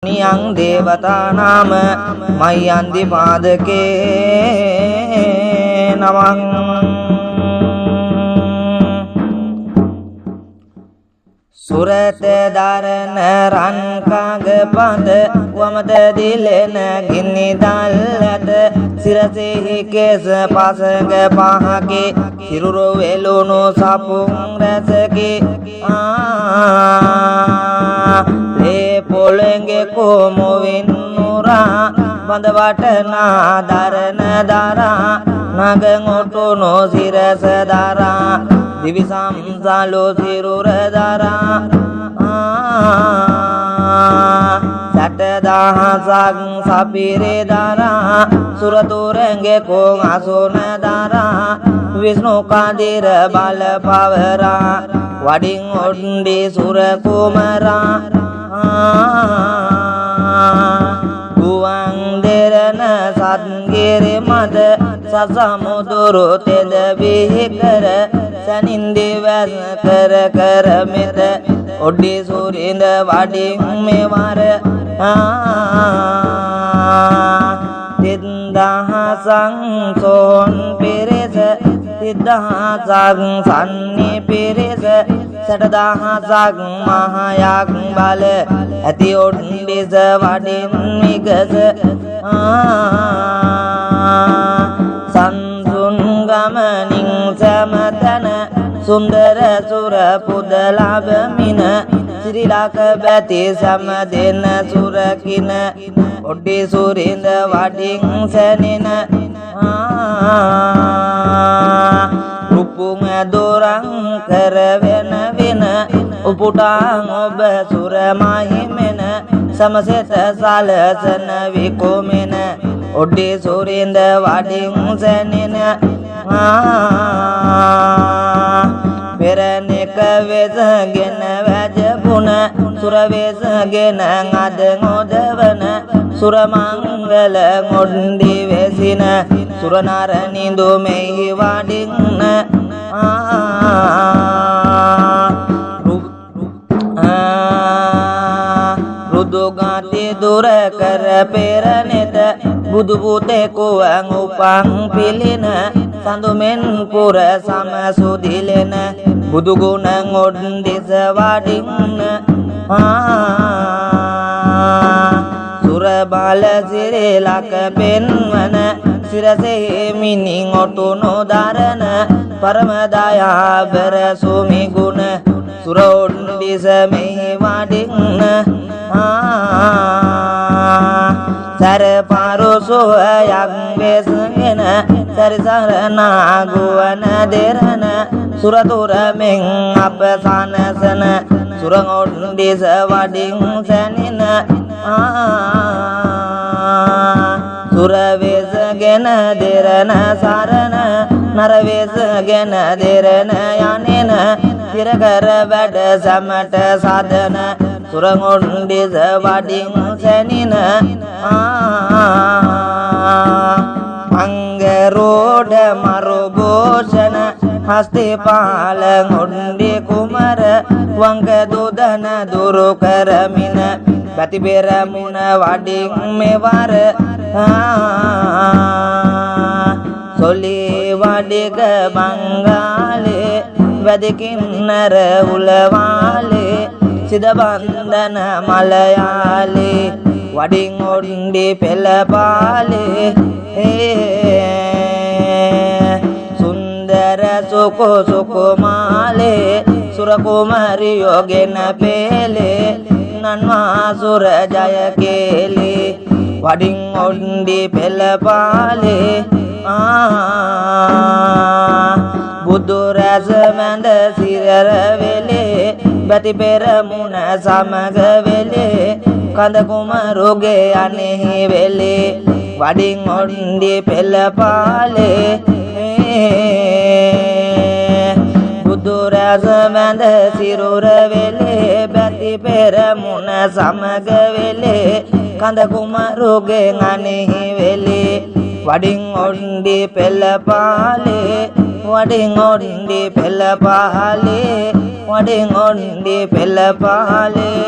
නියං දේවතා නාම මයන්දි පාදකේ නමං සුරත දරන රන් කඟ පඳ වමද දිලෙන ගිනි දැල්ලට සිරසෙහි කෙස පසඟ පහකේ සිරුරු වෙලුණු සපුම් රසකේ ලේ පොළඟේ කොමුවින් නුරා බඳ වටනා දරන දරා නගන් ඔටුනු සිරස දරා දිවිසම් සලෝ සිරුර දරා සට දහසක් සපිරේ දරා සුරතුරංගේ කොන් අසුන දරා විෂ්ණු කදිර බල පවරා වඩින් ඔණ්ඩි සුර කුමරා ගුවන් දෙරණ සත්ගිරි මද සසමුදුරු තෙද විහිකර සනින්දි වැස් කර කර මෙත ඔඩ්ඩි සුරින්ද වඩින් මෙවර තිදහසං සෝන් පිරිස තිදහසක් සන්නි පිරිස සටදහසක් මහයක් බල ඇති ඔඩ්ඩිස වඩින් මිගස සංසුන් ගමනින් සමතන සුන්දර සුර පුදලබමින සිරිලක බැති සම දෙන සුරකින ඔඩ්ඩි සුරින්ද වඩින් සැනින රුපුම දොරං කරවෙන වෙන උපුටාං ඔබ සුර මහිමෙන සමසෙත සලසන විකුමෙන ඔඩ්ඩි සුරින්ද වඩින් සැනින පෙරණික වෙසගෙන වැජපුන සුර වෙසගෙන අද නොදවන සුර මංගල මොණ්ඩි වෙසින සුර නරනිඳු මෙහි වඩින්න රුදු ගාති දුර කර පෙරණිත බුදු පුතේ කුවන් උපං පිළින සඳුමෙන් පුර සමසුදිලෙන බුදු ගුණ ඔඩ්ඩිස වඩින්න සුර බල සිරිලක පෙන්වන සිරසේ මිනින් ඔටුනු දරන පරම දයාබර සුමි ගුණ සුර ඔඩ්ඩිස මෙහි වඩින්න සර පරුසුවයක් වෙසගෙන සරිසරනා ගුවන දෙරන සුරතුරමෙන් අප සනසන සුරං ඔඩ්ඩිස වඩින් සැනින සුරවෙසගෙන දෙරන සරණ නරවෙසගෙන දෙරන යනෙන තිරකර වැඩ සමට සදන සුරං ඔඩ්ඩිස වඩින් සැනින අංගරෝඩ මරුභූෂණ හස්තිපාල ඔඩ්ඩි කුමර වංග දුදන දුරු කරමින බති පෙරමුණ වඩින් මෙවර සොලි වඩික බංගාලේ වැදකින්නර උලවාලේ සිද බන්ධන මලයාලේ වඩින් ඔඩ්ඩි පෙළපාලේ සුන්දර සුකු සුකුමාලේ සුර කුමරියෝ ගෙන පෙලේ නන්වා සුර ජය කේලේ වඩින් ඔඩ්ඩි පෙළපාලේ බුදු රැස මැද සිරර වෙලේ බති පෙරමුණ සමග වෙලේ කඳ කුමරුගේ අනෙහි වෙලේ වඩින් ඔඩ්ඩි පෙළපාලේ බුදු රැස මැද සිරුර වෙලේ බති පෙරමුණ සමග වෙලේ කඳ කුමරුගේ අනෙහි වෙලේ වඩින් ඔඩ්ඩි පෙළපාලේ වඩින් ඔඩ්ඩි පෙළපාලේ වඩින් ඔඩ්ඩි පෙළපාලේ